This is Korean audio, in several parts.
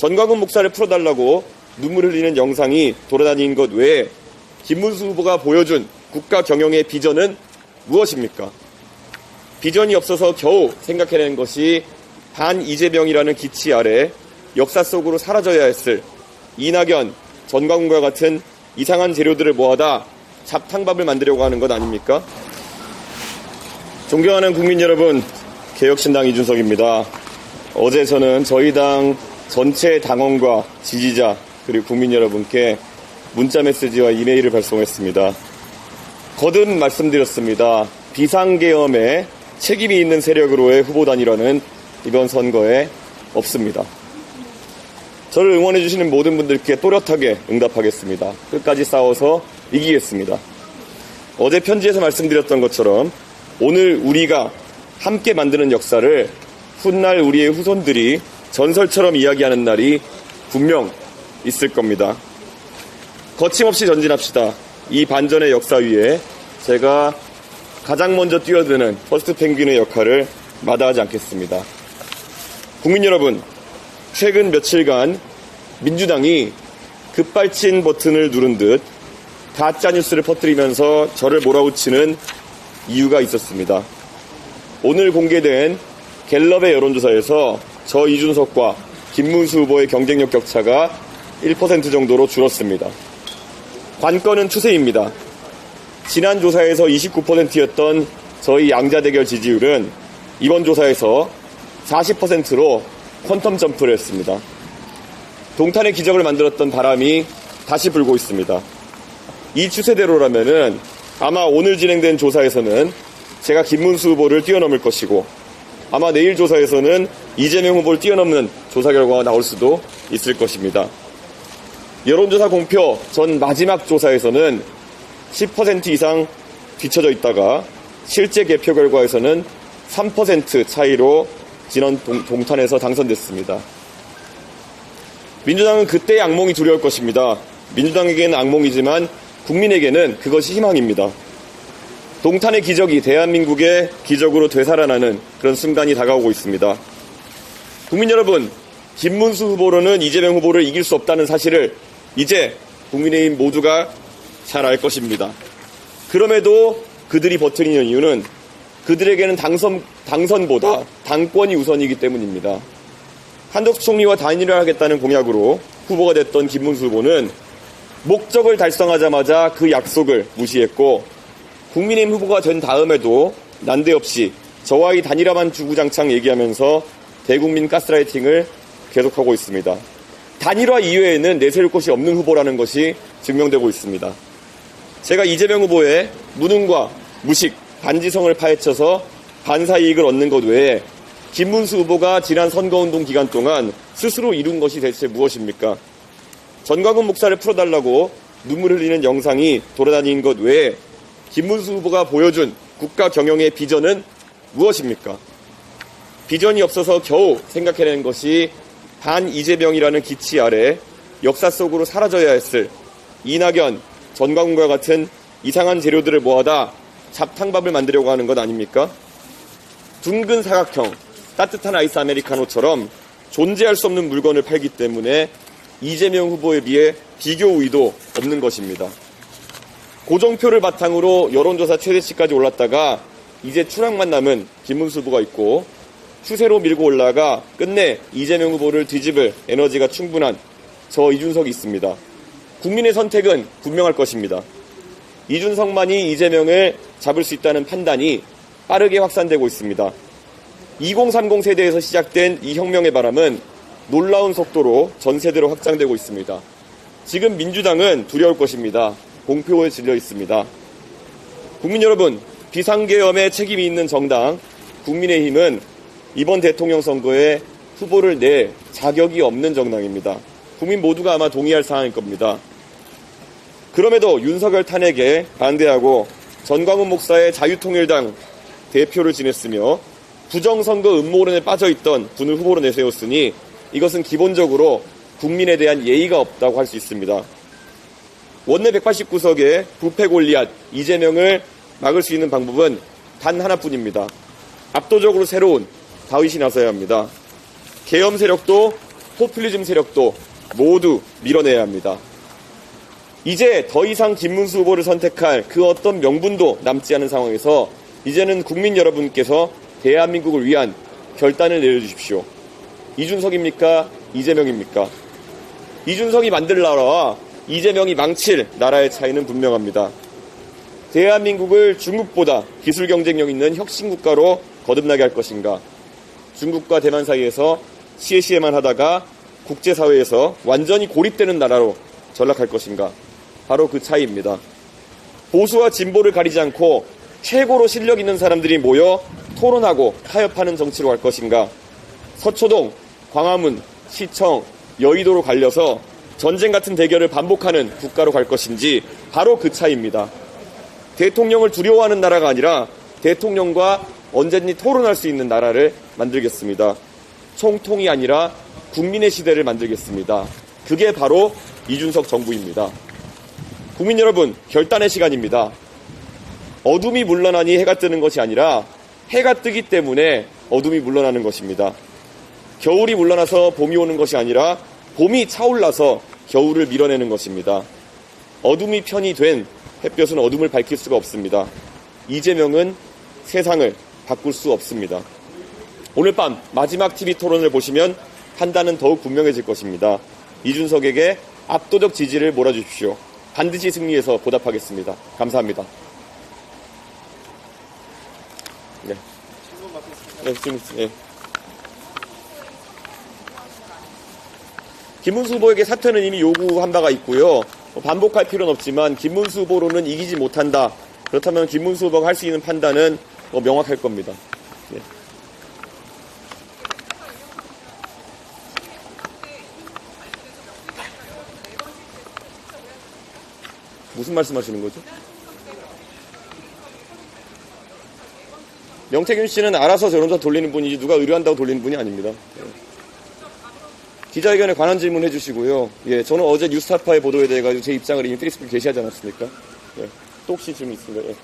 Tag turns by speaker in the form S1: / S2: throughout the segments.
S1: 전광훈 목사를 풀어달라고 눈물 흘리는 영상이 돌아다닌 것 외에 김문수 후보가 보여준 국가 경영의 비전은 무엇입니까? 비전이 없어서 겨우 생각해낸 것이 반 이재명이라는 기치 아래 역사 속으로 사라져야 했을 이낙연, 전광훈과 같은 이상한 재료들을 모아다 잡탕밥을 만들려고 하는 것 아닙니까? 존경하는 국민 여러분, 개혁신당 이준석입니다. 어제 저는 저희 당 전체 당원과 지지자 그리고 국민 여러분께 문자 메시지와 이메일을 발송했습니다. 거듭 말씀드렸습니다. 비상계엄에 책임이 있는 세력으로의 후보 단일화는 이번 선거에 없습니다. 저를 응원해 주시는 모든 분들께 또렷하게 응답하겠습니다. 끝까지 싸워서 이기겠습니다. 어제 편지에서 말씀드렸던 것처럼 오늘 우리가 함께 만드는 역사를 훗날 우리의 후손들이 전설처럼 이야기하는 날이 분명 있을 겁니다. 거침없이 전진합시다. 이 반전의 역사 위에 제가 가장 먼저 뛰어드는 퍼스트 펭귄의 역할을 마다하지 않겠습니다. 국민 여러분, 최근 며칠간 민주당이 급발진 버튼을 누른 듯 가짜뉴스를 퍼뜨리면서 저를 몰아붙이는 이유가 있었습니다. 오늘 공개된 갤럽의 여론조사에서 저 이준석과 김문수 후보의 경쟁력 격차가 1% 정도로 줄었습니다. 관건은 추세입니다. 지난 조사에서 29%였던 저희 양자 대결 지지율은 이번 조사에서 40%로 퀀텀 점프를 했습니다. 동탄의 기적을 만들었던 바람이 다시 불고 있습니다. 이 추세대로라면은 아마 오늘 진행된 조사에서는 제가 김문수 후보를 뛰어넘을 것이고 아마 내일 조사에서는 이재명 후보를 뛰어넘는 조사 결과가 나올 수도 있을 것입니다. 여론조사 공표 전 마지막 조사에서는 10% 이상 뒤처져 있다가 실제 개표 결과에서는 3% 차이로 지난 동탄에서 당선됐습니다. 민주당은 그때의 악몽이 두려울 것입니다. 민주당에게는 악몽이지만 국민에게는 그것이 희망입니다. 동탄의 기적이 대한민국의 기적으로 되살아나는 그런 순간이 다가오고 있습니다. 국민 여러분, 김문수 후보로는 이재명 후보를 이길 수 없다는 사실을 이제 국민의힘 모두가 잘 알 것입니다. 그럼에도 그들이 버티는 이유는 그들에게는 당선보다 당권이 우선이기 때문입니다. 한덕수 총리와 단일화하겠다는 공약으로 후보가 됐던 김문수 후보는 목적을 달성하자마자 그 약속을 무시했고 국민의힘 후보가 된 다음에도 난데없이 저와의 단일화만 주구장창 얘기하면서 대국민 가스라이팅을 계속하고 있습니다. 단일화 이외에는 내세울 곳이 없는 후보라는 것이 증명되고 있습니다. 제가 이재명 후보의 무능과 무식, 반지성을 파헤쳐서 반사이익을 얻는 것 외에 김문수 후보가 지난 선거운동 기간 동안 스스로 이룬 것이 대체 무엇입니까? 전광훈 목사를 풀어달라고 눈물 흘리는 영상이 돌아다닌 것 외에 김문수 후보가 보여준 국가 경영의 비전은 무엇입니까? 비전이 없어서 겨우 생각해낸 것이 반 이재명이라는 기치 아래 역사 속으로 사라져야 했을 이낙연, 전광훈과 같은 이상한 재료들을 모아다 잡탕밥을 만들려고 하는 것 아닙니까? 둥근 사각형, 따뜻한 아이스 아메리카노처럼 존재할 수 없는 물건을 팔기 때문에 이재명 후보에 비해 비교 우위도 없는 것입니다. 고정표를 바탕으로 여론조사 최대치까지 올랐다가 이제 추락만 남은 김문수 후보가 있고 추세로 밀고 올라가 끝내 이재명 후보를 뒤집을 에너지가 충분한 저 이준석이 있습니다. 국민의 선택은 분명할 것입니다. 이준석만이 이재명을 잡을 수 있다는 판단이 빠르게 확산되고 있습니다. 2030 세대에서 시작된 이 혁명의 바람은 놀라운 속도로 전 세대로 확장되고 있습니다. 지금 민주당은 두려울 것입니다. 공표에 질려 있습니다. 국민 여러분, 비상계엄에 책임이 있는 정당 국민의힘은 이번 대통령 선거에 후보를 낼 자격이 없는 정당입니다. 국민 모두가 아마 동의할 사항일 겁니다. 그럼에도 윤석열 탄핵에 반대하고 전광훈 목사의 자유통일당 대표를 지냈으며 부정선거 음모론에 빠져있던 분을 후보로 내세웠으니 이것은 기본적으로 국민에 대한 예의가 없다고 할 수 있습니다. 원내 189석의 부패 골리앗 이재명을 막을 수 있는 방법은 단 하나뿐입니다. 압도적으로 새로운 다윗이 나서야 합니다. 계엄 세력도 포퓰리즘 세력도 모두 밀어내야 합니다. 이제 더 이상 김문수 후보를 선택할 그 어떤 명분도 남지 않은 상황에서 이제는 국민 여러분께서 대한민국을 위한 결단을 내려주십시오. 이준석입니까? 이재명입니까? 이준석이 만들 나라와 이재명이 망칠 나라의 차이는 분명합니다. 대한민국을 중국보다 기술 경쟁력 있는 혁신국가로 거듭나게 할 것인가? 중국과 대만 사이에서 시에시에만 하다가 국제사회에서 완전히 고립되는 나라로 전락할 것인가? 바로 그 차이입니다. 보수와 진보를 가리지 않고 최고로 실력 있는 사람들이 모여 토론하고 타협하는 정치로 갈 것인가? 서초동, 광화문, 시청, 여의도로 갈려서 전쟁 같은 대결을 반복하는 국가로 갈 것인지 바로 그 차이입니다. 대통령을 두려워하는 나라가 아니라 대통령과 언제든지 토론할 수 있는 나라를 만들겠습니다. 총통이 아니라 국민의 시대를 만들겠습니다. 그게 바로 이준석 정부입니다. 국민 여러분, 결단의 시간입니다. 어둠이 물러나니 해가 뜨는 것이 아니라 해가 뜨기 때문에 어둠이 물러나는 것입니다. 겨울이 물러나서 봄이 오는 것이 아니라 봄이 차올라서 겨울을 밀어내는 것입니다. 어둠이 편이 된 햇볕은 어둠을 밝힐 수가 없습니다. 이재명은 세상을 바꿀 수 없습니다. 오늘 밤 마지막 TV 토론을 보시면 판단은 더욱 분명해질 것입니다. 이준석에게 압도적 지지를 몰아주십시오. 반드시 승리해서 보답하겠습니다. 감사합니다. 네. 네, 지금, 네. 김문수 후보에게 사퇴는 이미 요구한 바가 있고요. 반복할 필요는 없지만 김문수 후보로는 이기지 못한다. 그렇다면 김문수 후보가 할 수 있는 판단은 명확할 겁니다. 네. 무슨 말씀하시는 거죠? 명태균 씨는 알아서 여론조사 돌리는 분이지 누가 의뢰한다고 돌리는 분이 아닙니다. 예. 기자회견에 관한 질문 해주시고요. 예, 저는 어제 뉴스타파의 보도에 대해 가지고 제 입장을 이미 페이스북에 게시하지 않았습니까? 예. 또 혹시 질문 있습니까? 예.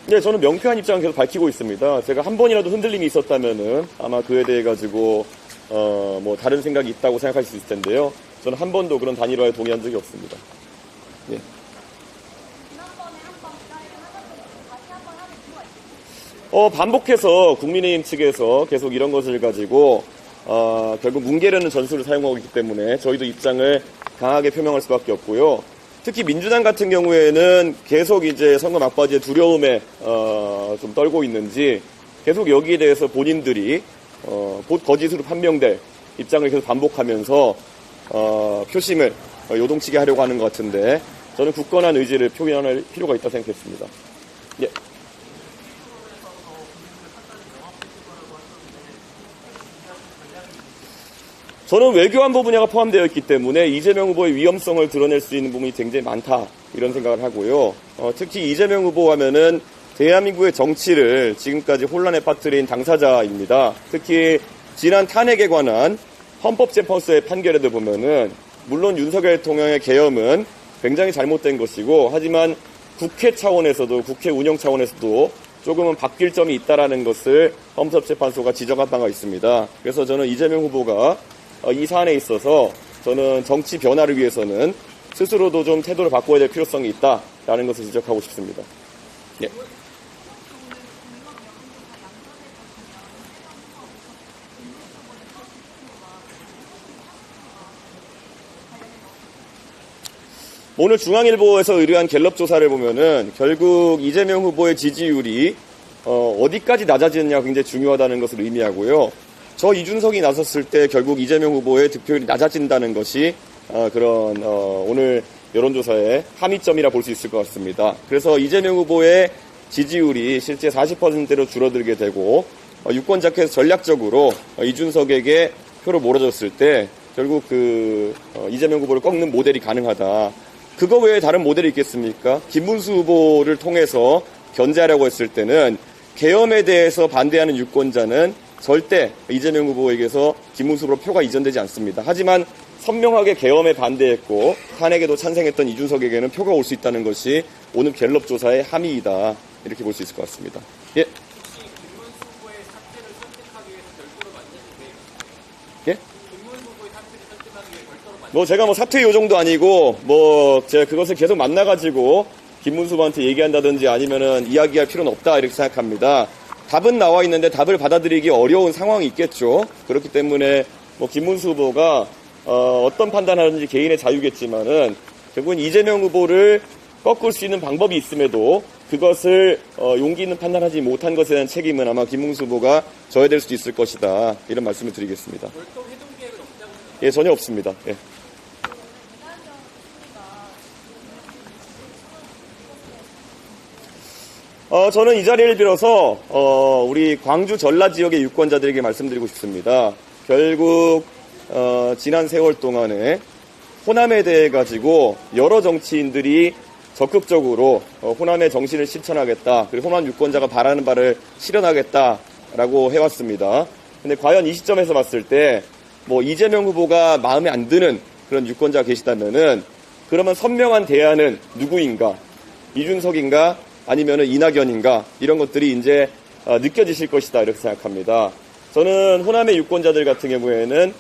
S1: 네, 저는 명쾌한 입장을 계속 밝히고 있습니다. 제가 한 번이라도 흔들림이 있었다면은 아마 그에 대해 가지고 다른 생각이 있다고 생각할 수 있을 텐데요. 저는 한 번도 그런 단일화에 동의한 적이 없습니다. 예. 반복해서 국민의힘 측에서 계속 이런 것을 가지고 결국 뭉개려는 전술을 사용하고 있기 때문에 저희도 입장을 강하게 표명할 수밖에 없고요. 특히 민주당 같은 경우에는 계속 이제 선거 막바지에 두려움에 좀 떨고 있는지 계속 여기에 대해서 본인들이 곧 거짓으로 판명될 입장을 계속 반복하면서 표심을 요동치게 하려고 하는 것 같은데 저는 굳건한 의지를 표현할 필요가 있다고 생각했습니다. 예. 저는 외교안보 분야가 포함되어 있기 때문에 이재명 후보의 위험성을 드러낼 수 있는 부분이 굉장히 많다 이런 생각을 하고요. 특히 이재명 후보 하면은 대한민국의 정치를 지금까지 혼란에 빠뜨린 당사자입니다. 특히 지난 탄핵에 관한 헌법재판소의 판결에도 보면은 물론 윤석열 대통령의 계엄은 굉장히 잘못된 것이고 하지만 국회 차원에서도 국회 운영 차원에서도 조금은 바뀔 점이 있다라는 것을 헌법재판소가 지적한 바가 있습니다. 그래서 저는 이재명 후보가 이 사안에 있어서 저는 정치 변화를 위해서는 스스로도 좀 태도를 바꿔야 될 필요성이 있다라는 것을 지적하고 싶습니다. 예. 오늘 중앙일보에서 의뢰한 갤럽 조사를 보면은 결국 이재명 후보의 지지율이 어디까지 낮아지느냐가 굉장히 중요하다는 것을 의미하고요. 저 이준석이 나섰을 때 결국 이재명 후보의 득표율이 낮아진다는 것이 그런 오늘 여론조사의 함의점이라 볼 수 있을 것 같습니다. 그래서 이재명 후보의 지지율이 실제 40%로 줄어들게 되고 유권자께서 전략적으로 이준석에게 표를 몰아줬을 때 결국 이재명 후보를 꺾는 모델이 가능하다. 그거 외에 다른 모델이 있겠습니까? 김문수 후보를 통해서 견제하려고 했을 때는 계엄에 대해서 반대하는 유권자는 절대 이재명 후보에게서 김문수 후보로 표가 이전되지 않습니다. 하지만 선명하게 계엄에 반대했고 탄핵에도 찬성했던 이준석에게는 표가 올 수 있다는 것이 오늘 갤럽 조사의 함의이다. 이렇게 볼 수 있을 것 같습니다. 예.
S2: 김문수 후보의 사퇴를 선택하기 위해서 별도로 만든 계획.
S1: 예?
S2: 김문수 후보의 사퇴를 선택하기 위해 별도로 만든.
S1: 뭐 제가 뭐 사퇴 요정도 아니고 제가 그것을 계속 만나가지고 김문수 후보한테 얘기한다든지 아니면은 이야기할 필요는 없다 이렇게 생각합니다. 답은 나와 있는데 답을 받아들이기 어려운 상황이 있겠죠. 그렇기 때문에 뭐 김문수 후보가 어떤 판단하는지 개인의 자유겠지만은 결국은 이재명 후보를 꺾을 수 있는 방법이 있음에도 그것을 용기 있는 판단하지 못한 것에 대한 책임은 아마 김문수 후보가 져야 될 수도 있을 것이다. 이런 말씀을 드리겠습니다.
S2: 별도 회동 계획은 없다고 생각합니다.
S1: 예, 전혀 없습니다. 예. 저는 이 자리를 빌어서 우리 광주 전라 지역의 유권자들에게 말씀드리고 싶습니다. 결국 지난 세월 동안에 호남에 대해 가지고 여러 정치인들이 적극적으로 호남의 정신을 실천하겠다. 그리고 호남 유권자가 바라는 바를 실현하겠다라고 해왔습니다. 근데 과연 이 시점에서 봤을 때 뭐 이재명 후보가 마음에 안 드는 그런 유권자가 계시다면은 그러면 선명한 대안은 누구인가? 이준석인가? 아니면은 이낙연인가? 이런 것들이 이제 느껴지실 것이다. 이렇게 생각합니다. 저는 호남의 유권자들 같은 경우에는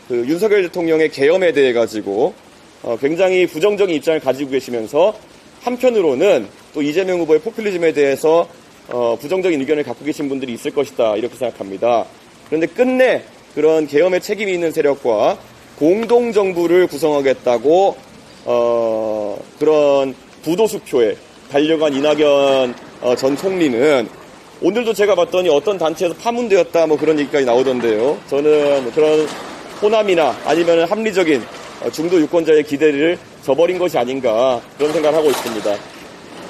S1: 그 윤석열 대통령의 계엄에 대해 가지고 굉장히 부정적인 입장을 가지고 계시면서 한편으로는 또 이재명 후보의 포퓰리즘에 대해서 부정적인 의견을 갖고 계신 분들이 있을 것이다. 이렇게 생각합니다. 그런데 끝내 그런 계엄에 책임이 있는 세력과 공동정부를 구성하겠다고 그런 부도수표에 달려간 이낙연 전 총리는 오늘도 제가 봤더니 어떤 단체에서 파문되었다 뭐 그런 얘기까지 나오던데요. 저는 그런 호남이나 아니면 합리적인 중도 유권자의 기대를 저버린 것이 아닌가 그런 생각을 하고 있습니다.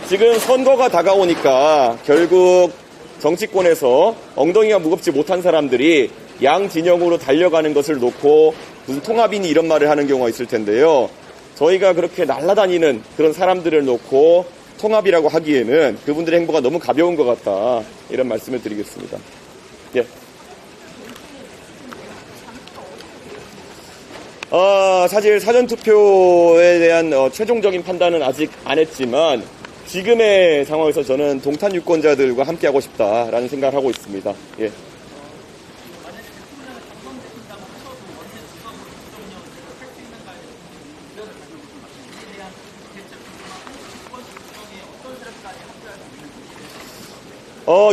S1: 지금 선거가 다가오니까 결국 정치권에서 엉덩이가 무겁지 못한 사람들이 양 진영으로 달려가는 것을 놓고 무슨 통합이니 이런 말을 하는 경우가 있을 텐데요. 저희가 그렇게 날아다니는 그런 사람들을 놓고 통합이라고 하기에는 그분들의 행보가 너무 가벼운 것 같다. 이런 말씀을 드리겠습니다. 예. 사실 사전투표에 대한 최종적인 판단은 아직 안 했지만 지금의 상황에서 저는 동탄 유권자들과 함께하고 싶다라는 생각을 하고 있습니다. 예.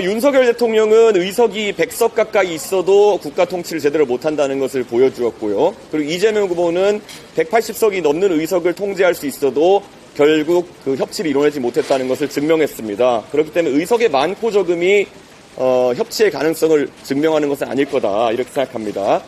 S1: 윤석열 대통령은 의석이 100석 가까이 있어도 국가 통치를 제대로 못한다는 것을 보여주었고요. 그리고 이재명 후보는 180석이 넘는 의석을 통제할 수 있어도 결국 그 협치를 이뤄내지 못했다는 것을 증명했습니다. 그렇기 때문에 의석의 많고 적음이 협치의 가능성을 증명하는 것은 아닐 거다 이렇게 생각합니다.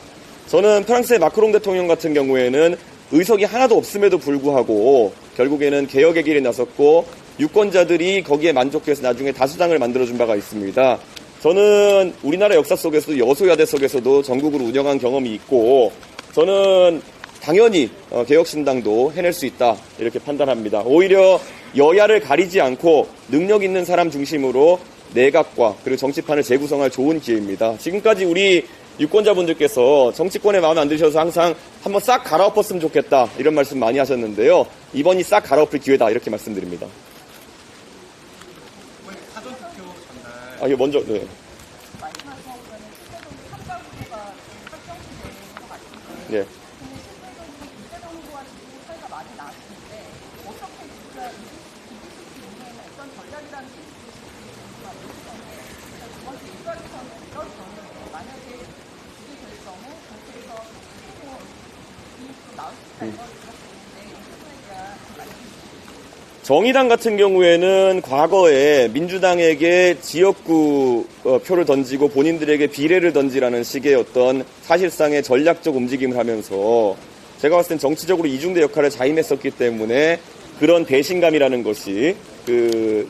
S1: 저는 프랑스의 마크롱 대통령 같은 경우에는 의석이 하나도 없음에도 불구하고 결국에는 개혁의 길에 나섰고 유권자들이 거기에 만족해서 나중에 다수당을 만들어준 바가 있습니다. 저는 우리나라 역사 속에서도 여소야대 속에서도 전국으로 운영한 경험이 있고 저는 당연히 개혁신당도 해낼 수 있다 이렇게 판단합니다. 오히려 여야를 가리지 않고 능력 있는 사람 중심으로 내각과 그리고 정치판을 재구성할 좋은 기회입니다. 지금까지 우리 유권자분들께서 정치권에 마음에 안 드셔서 항상 한번 싹 갈아엎었으면 좋겠다 이런 말씀 많이 하셨는데요. 이번이 싹 갈아엎을 기회다 이렇게 말씀드립니다.
S2: 사전투표 전날.
S1: 이거 먼저, 네. 네. 정의당 같은 경우에는 과거에 민주당에게 지역구 표를 던지고 본인들에게 비례를 던지라는 식의 어떤 사실상의 전략적 움직임을 하면서 제가 봤을 땐 정치적으로 이중대 역할을 자임했었기 때문에 그런 배신감이라는 것이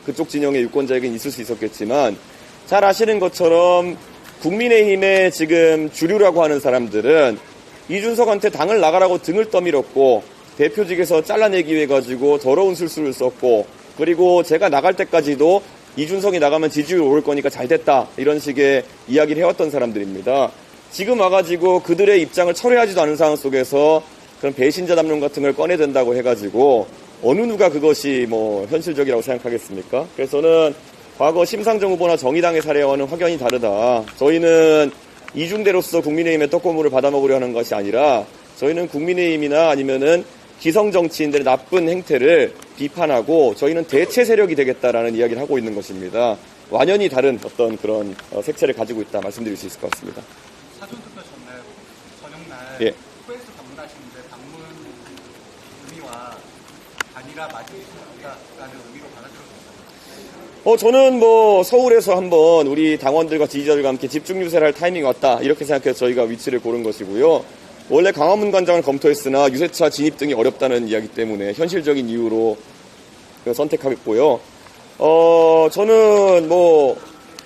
S1: 그쪽 진영의 유권자에게는 있을 수 있었겠지만 잘 아시는 것처럼 국민의힘의 지금 주류라고 하는 사람들은 이준석한테 당을 나가라고 등을 떠밀었고 대표직에서 잘라내기 위해 가지고 더러운 술수를 썼고 그리고 제가 나갈 때까지도 이준석이 나가면 지지율 오를 거니까 잘 됐다 이런 식의 이야기를 해왔던 사람들입니다. 지금 와가지고 그들의 입장을 철회하지도 않은 상황 속에서 그런 배신자 담론 같은 걸 꺼내든다고 해가지고 어느 누가 그것이 뭐 현실적이라고 생각하겠습니까? 그래서 저는 과거 심상정 후보나 정의당의 사례와는 확연히 다르다. 저희는 이중대로서 국민의힘의 떡고물을 받아먹으려 하는 것이 아니라 저희는 국민의힘이나 아니면은 기성 정치인들의 나쁜 행태를 비판하고 저희는 대체 세력이 되겠다라는 이야기를 하고 있는 것입니다. 완연히 다른 어떤 그런 색채를 가지고 있다 말씀드릴 수 있을 것 같습니다.
S3: 사전투표 전날, 저녁날
S1: 예.
S3: 코에서 방문하시는데 방문 의미와 단일화 맞으십니까라는 의미로 받아들였습니다.
S1: 저는 뭐 서울에서 한번 우리 당원들과 지지자들과 함께 집중 유세를 할 타이밍이 왔다 이렇게 생각해서 저희가 위치를 고른 것이고요. 원래 강화문 관장을 검토했으나 유세차 진입 등이 어렵다는 이야기 때문에 현실적인 이유로 선택하겠고요. 저는 뭐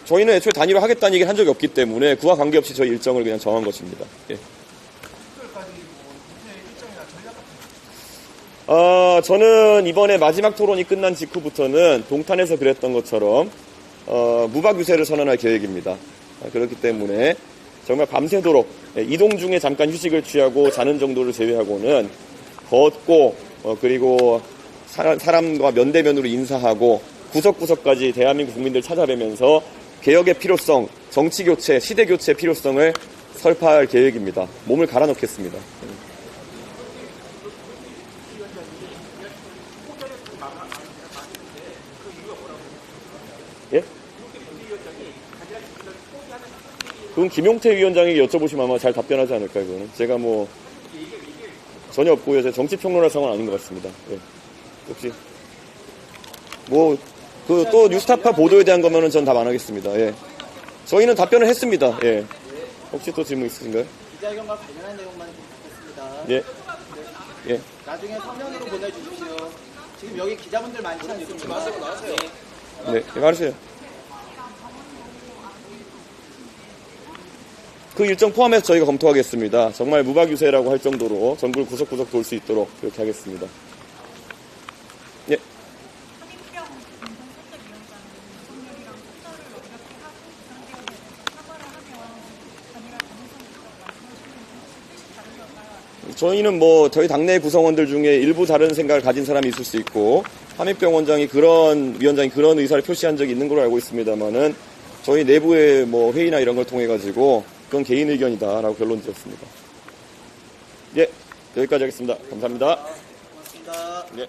S1: 저희는 애초에 단일화 하겠다는 얘기를 한 적이 없기 때문에 그와 관계없이 저희 일정을 그냥 정한 것입니다. 예. 저는 이번에 마지막 토론이 끝난 직후부터는 동탄에서 그랬던 것처럼 무박 유세를 선언할 계획입니다. 그렇기 때문에 정말 밤새도록 이동 중에 잠깐 휴식을 취하고 자는 정도를 제외하고는 걷고 그리고 사람과 면대면으로 인사하고 구석구석까지 대한민국 국민들 찾아뵈면서 개혁의 필요성, 정치교체, 시대교체의 필요성을 설파할 계획입니다. 몸을 갈아넣겠습니다. 예? 그건 김용태 위원장에게 여쭤보시면 아마 잘 답변하지 않을까요, 그거는. 제가 뭐, 전혀 없고요. 제가 정치평론할 상황은 아닌 것 같습니다. 예. 혹시, 뭐, 또 뉴스타파 보도에 대한 거면은 전 답 안 하겠습니다. 예. 저희는 답변을 했습니다. 예. 혹시 또 질문 있으신가요?
S4: 기자회견과 관련한 내용만 좀 듣겠습니다.
S1: 예. 예.
S4: 나중에 서면으로 보내주십시오. 지금 여기 기자분들 많지 않습니까? 나와세요.
S1: 네, 말하세요. 그 일정 포함해서 저희가 검토하겠습니다. 정말 무박 유세라고 할 정도로 전국을 구석구석 돌 수 있도록 그렇게 하겠습니다. 예.
S5: 한인병 공동선대위원장이 윤석열이랑 속도를 어렵게 하고 비상대응에서 사과를 하면 단일화 가능성이 있다고 말씀하시는 건 뜻이 다른 걸까요?
S1: 저희는 뭐 저희 당내 구성원들 중에 일부 다른 생각을 가진 사람이 있을 수 있고 한인병 위원장이 그런 의사를 표시한 적이 있는 걸로 알고 있습니다만은 저희 내부의 뭐 회의나 이런 걸 통해 가지고 그건 개인 의견이다라고 결론 지었습니다. 예, 여기까지 하겠습니다. 감사합니다.
S4: 고맙습니다.
S1: 예.